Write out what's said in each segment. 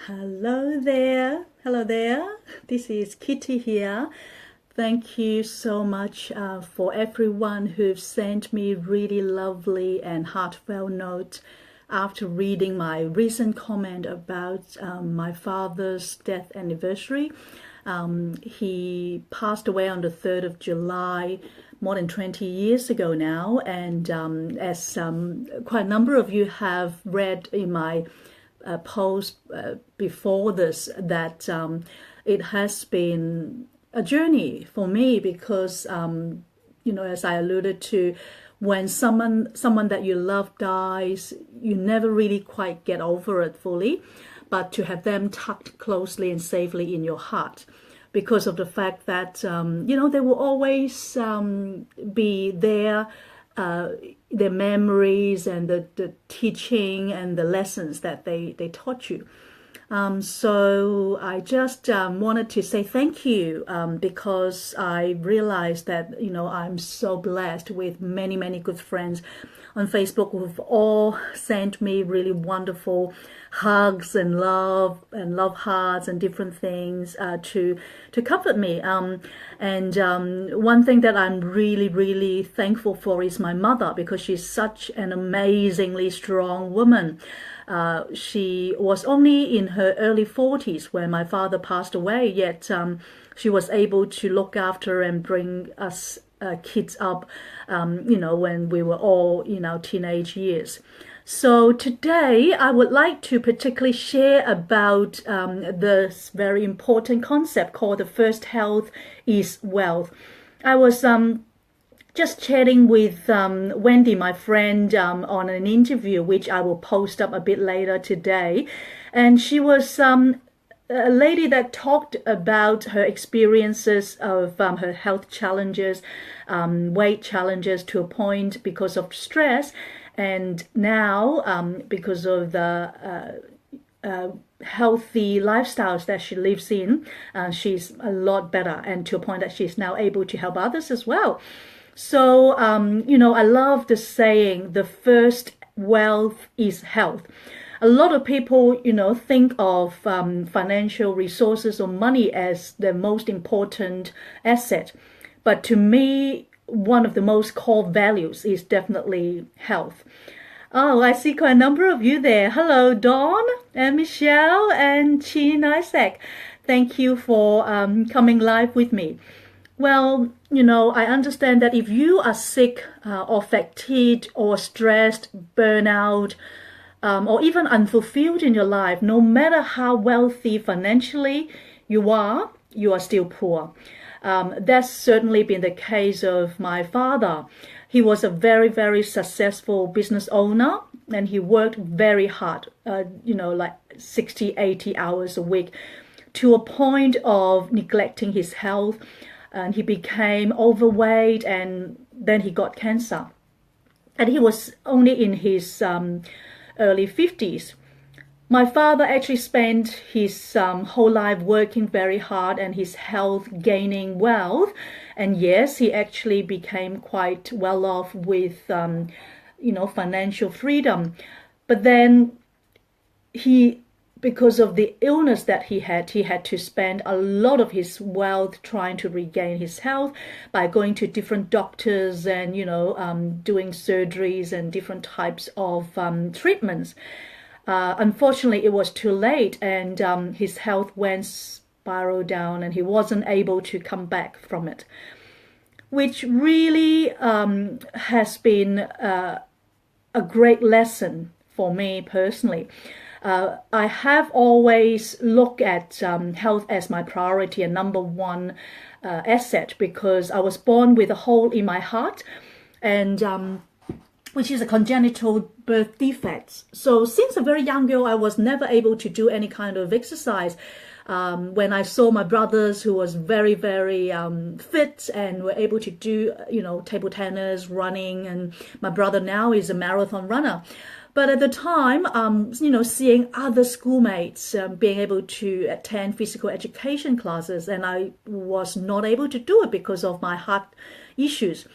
Hello there. Hello there. This is Kitty here. Thank you so much for everyone who've sent me really lovely and heartfelt note after reading my recent comment about my father's death anniversary. He passed away on the 3rd of July, more than 20 years ago now. And as quite a number of you have read in my post before this, that it has been a journey for me because, as I alluded to, when someone that you love dies, you never really quite get over it fully, but to have them tucked closely and safely in your heart, because of the fact that they will always be there. Their memories and the teaching and the lessons that they taught you. So I just wanted to say thank you because I realized that, I'm so blessed with many, many good friends on Facebook who've all sent me really wonderful hugs and love hearts and different things to comfort me. One thing that I'm really, really thankful for is my mother, because she's such an amazingly strong woman. She was only in her early 40s when my father passed away, yet she was able to look after and bring us kids up, when we were all in our teenage years. So today I would like to particularly share about this very important concept called the first health is wealth. I was just chatting with Wendy, my friend, on an interview, which I will post up a bit later today. And she was a lady that talked about her experiences of her health challenges, weight challenges to a point because of stress. And now, because of the healthy lifestyles that she lives in, she's a lot better, and to a point that she's now able to help others as well. So, I love the saying, the first wealth is health. A lot of people, think of financial resources or money as the most important asset. But to me, one of the most core values is definitely health. Oh, I see quite a number of you there. Hello, Dawn and Michelle and Chin Isaac. Thank you for coming live with me. Well, I understand that if you are sick or fatigued or stressed, burnout, or even unfulfilled in your life, no matter how wealthy financially you are still poor. That's certainly been the case of my father. He was a very, very successful business owner, and he worked very hard, like 60, 80 hours a week, to a point of neglecting his health. And he became overweight, and then he got cancer. And he was only in his early 50s. My father actually spent his whole life working very hard and his health gaining wealth. And yes, he actually became quite well off with, financial freedom. But then because of the illness that he had to spend a lot of his wealth trying to regain his health by going to different doctors and, doing surgeries and different types of treatments. Unfortunately, it was too late, and his health went spiral down, and he wasn't able to come back from it, which really has been a great lesson for me personally. I have always looked at health as my priority and number one asset, because I was born with a hole in my heart, and which is a congenital birth defect. So since a very young girl, I was never able to do any kind of exercise. When I saw my brothers, who was very, very fit and were able to do, table tennis, running, and my brother now is a marathon runner. But at the time, seeing other schoolmates being able to attend physical education classes, and I was not able to do it because of my heart issues,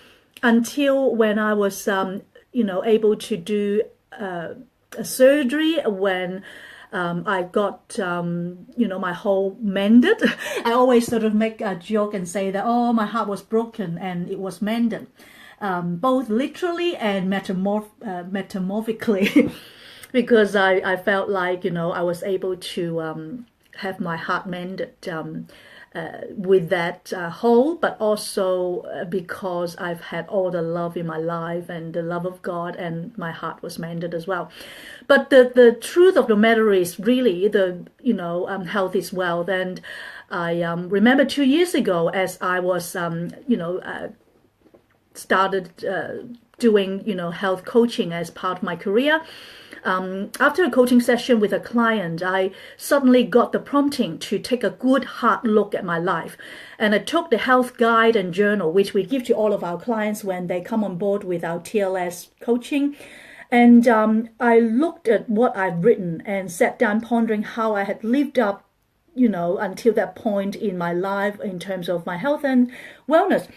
until when I was, able to do a surgery when I got, my whole mended. I always sort of make a joke and say that, oh, my heart was broken and it was mended, both literally and metamorphically, because I felt like, I was able to have my heart mended with that hole, but also because I've had all the love in my life and the love of God, and my heart was mended as well. But the truth of the matter is really health is wealth. And I remember 2 years ago, as I was started doing health coaching as part of my career. After a coaching session with a client, I suddenly got the prompting to take a good hard look at my life. And I took the health guide and journal, which we give to all of our clients when they come on board with our TLS coaching. And I looked at what I've written and sat down pondering how I had lived up, until that point in my life in terms of my health and wellness.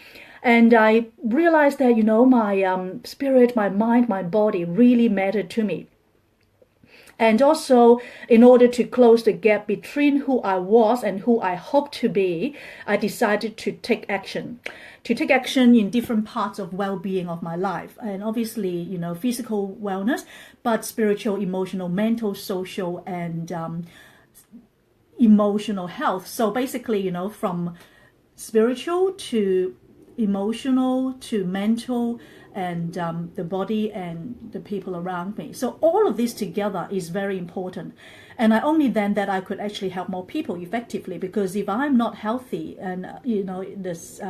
And I realized that, my spirit, my mind, my body really mattered to me. And also, in order to close the gap between who I was and who I hoped to be, I decided to take action. To take action in different parts of well-being of my life. And obviously, physical wellness, but spiritual, emotional, mental, social, and emotional health. So basically, from spiritual to emotional to mental, and the body and the people around me. So all of this together is very important. And I only then that I could actually help more people effectively, because if I'm not healthy, and this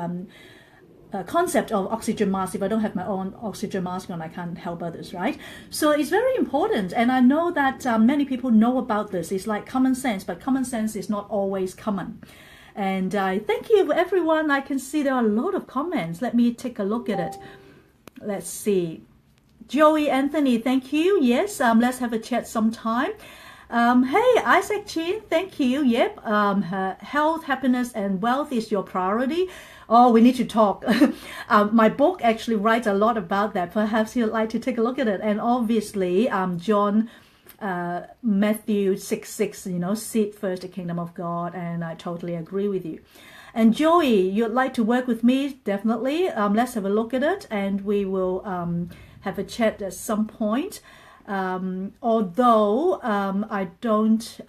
concept of oxygen mask, if I don't have my own oxygen mask on, I can't help others, right? So it's very important. And I know that many people know about this. It's like common sense, but common sense is not always common. And I thank you everyone. I can see there are a lot of comments. Let me take a look at it. Let's see. Joey Anthony, thank you. Yes, let's have a chat sometime. Hey, Isaac Chin, thank you. Yep, health, happiness, and wealth is your priority. Oh, we need to talk. My book actually writes a lot about that. Perhaps you'd like to take a look at it. And obviously, John Matthew 6:6, seek first the kingdom of God, and I totally agree with you. And Joey, you'd like to work with me? Definitely. Let's have a look at it, and we will have a chat at some point. Although I don't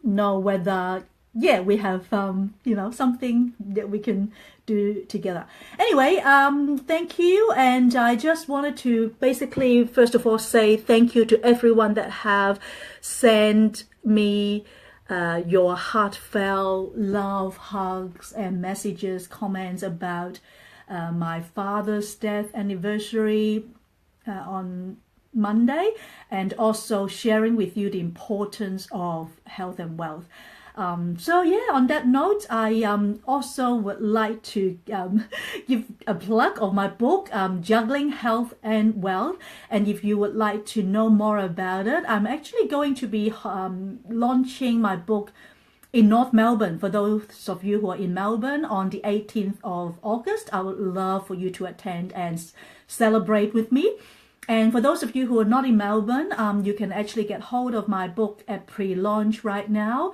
know whether, we have something that we can do together. Anyway, thank you, and I just wanted to basically first of all say thank you to everyone that have sent me your heartfelt love, hugs, and messages, comments about my father's death anniversary on Monday, and also sharing with you the importance of health and wealth. So yeah, on that note, I also would like to give a plug of my book, Juggling Health and Wealth. And if you would like to know more about it, I'm actually going to be launching my book in North Melbourne. For those of you who are in Melbourne, on the 18th of August, I would love for you to attend and celebrate with me. And for those of you who are not in Melbourne, you can actually get hold of my book at pre-launch right now.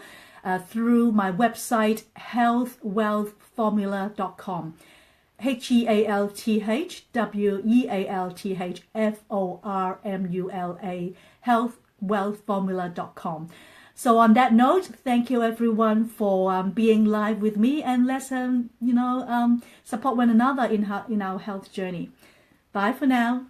Through my website, healthwealthformula.com. HEALTHWEALTHFORMULA, healthwealthformula.com. So on that note, thank you everyone for being live with me, and let's support one another in our health journey. Bye for now.